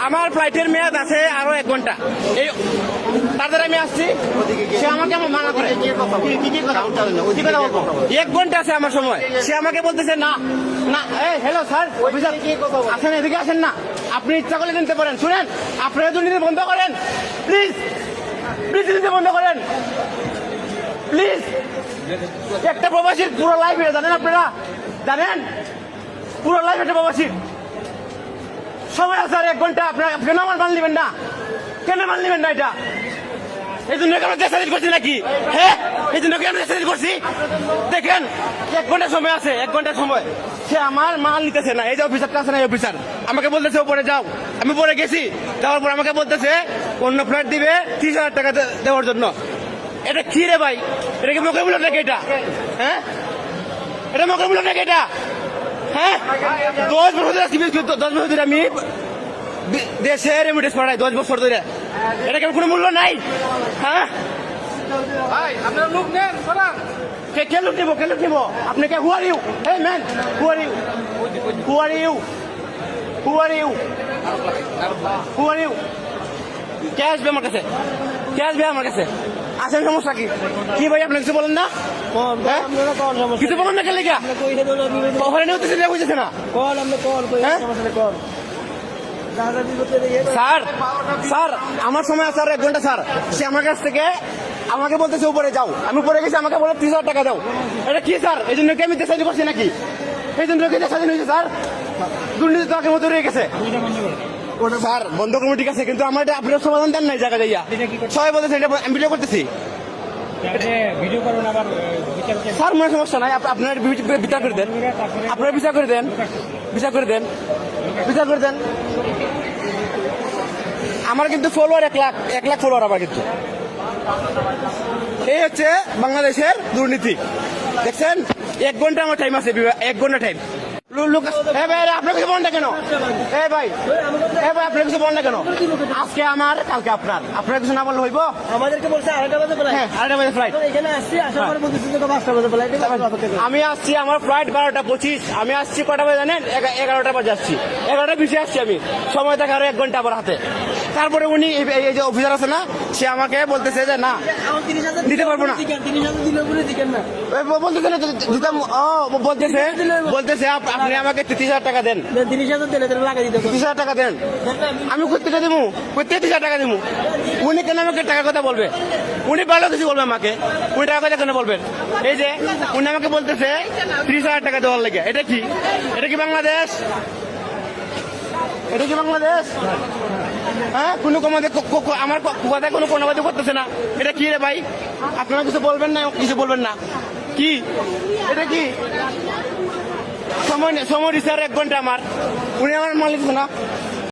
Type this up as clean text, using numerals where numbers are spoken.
আমার ফ্লাইটের মেয়াদ আছে আরো 1 ঘন্টা। এই তাদের আমি আসছি, সে আমাকে আমার মানা করে 1 ঘন্টা আছে আমার সময়। সে আমাকে বলতেছে না না, হ্যালো স্যার, অফিসার আসেন, এদিকে আসেন না, আপনি ইচ্ছা করলে নিতে পারেন। শুনেন, আপনারা দুর্নীতি বন্ধ করেন প্লিজ, প্লিজ দুর্নীতি বন্ধ করেন প্লিজ। একটা প্রবাসীর পুরো লাইফ এটা জানেন আপনারা, জানেন পুরো লাইফ একটা প্রবাসীর সময় আছে আর 1 ঘন্টা। আপনারা কেন আমার মান নেবেন না? কেন মান নেবেন না? এটা এই জন্য আমরা দেশাদি করছি নাকি? হ্যাঁ, এই জন্য কি আমরা দেশাদি করছি? দেখেন 1 ঘন্টা সময় আছে, 1 ঘন্টা সময়, সে আমার মাল নিতেছে না। এই যে অফিসারটা আছে না, এই অফিসার আমাকে বলতেছে উপরে যাও, আমি পরে গেছি, যাওয়ার পর আমাকে বলতেছে অন্য ফ্লাইট দিবে 30,000 টাকা দেওয়ার জন্য। এটা কি রে ভাই? এটা কি মোকাবিলা নাকি? এটা হ্যাঁ, এটা মোকাবিলা নাকি? এটা হ্যাঁ, 10 বছর ধরে আমি দেশে রেমিটেন্স পাঠাই, 10 বছর ধরে। এটা কেন কোনো মূল্য নাই? হ্যাঁ ভাই আপনারা লোক নেন সরান। কে লুট নিব? কে লুট নিব? আপনি কে? Who are you? এই man, who are you? Who are you? Who are you? Who are you? কে আসবে আমার কাছে? কে আসবে আমার কাছে? আসেন, সমস্যা কি? কি ভাই আপনি কিছু বলেন না? হ্যাঁ? কিছু বলেন না? কেলে ওখানে নিয়ে বুঝেছে না? স্যার, স্যার আমার সময় আছে আর 1 ঘন্টা স্যার। সে আমার কাছ থেকে আমাকে বলতেছে উপরে যাও, আমি উপরে গেছি, আমাকে বলে 30,000 টাকা দাও। এটা কি স্যার? এই জন্য কি আমি দেশাদি করছি নাকি? এই জন্য কি দেশাদি হয়েছে স্যার? দুর্নীতি তো আগের মতো রয়ে গেছে স্যার। বন্ধ করবো ঠিক আছে, কিন্তু আমার এটা আপনার সমাধান দেন নাই জায়গা যাইয়া। সবাই বলতেছে এটা আমি ভিডিও করতেছি স্যার, মনে সমস্যা নাই, আপনার বিচার করে দেন, আপনার বিচার করে দেন, বিচার করে দেন, বিচার করে দেন। আমার কিন্তু ফলোয়ার 1 লাখ ফলোয়ার আমার কিন্তু। এই হচ্ছে বাংলাদেশের দুর্নীতি। দেখছেন 1 ঘন্টা আমার টাইম আছে, 1 ঘন্টা টাইম। আপনার কিছু বলেন না কেন? ভাই আপনার কিছু বলেন না কেন? আজকে আমার, কালকে আপনার, আপনার কিছু না বললে হইব? আমাদেরকে বলছে 2:30 বাজে ফ্লাইট। হ্যাঁ, 2:30 বাজে ফ্লাইট। এখানে আসছি, আসার পরে বলতেছি 5টা বাজে ফ্লাইট। আমি আসছি, আমার ফ্লাইট 12:25। আমি আসছি কটা বাজে জানেন? 11টা বাজে আসছি, 11টা 20 আসছি আমি। সময় থাকে আরো 1 ঘন্টা আমার হাতে। তারপরে উনি এই যে অফিসার আছে না, সে আমাকে বলতেছে যে না দিতে পারবো না। 30,000 দিলে উপরে দিকেন না, বলতেছে না দিতাম। বলতেছে আপনি আমাকে 30,000 টাকা দেন। 30,000 দিলে তাহলে লাগাই দিতে 30,000 টাকা দেন। আমি কোথেকে দেবো? কোথেকে 30,000 টাকা দেবো? উনি কেন আমাকে টাকার কথা বলবে? উনি ভালো কিছু বলবে আমাকে, উনি টাকার কথা কেন বলবেন? এই যে উনি আমাকে বলতেছে 30,000 টাকা দেওয়ার লেগে। এটা কি? এটা কি বাংলাদেশ? এটা কি বাংলাদেশ? হ্যাঁ, কোনো আমার কথায় কোনো কোনোবাদী করতেছে না। এটা কি রে ভাই? আপনারা কিছু বলবেন না, কিছু বলবেন না কি? এটা কি সময় দিচ্ছে আর 1 ঘন্টা আমার? উনি আমার মালিক না।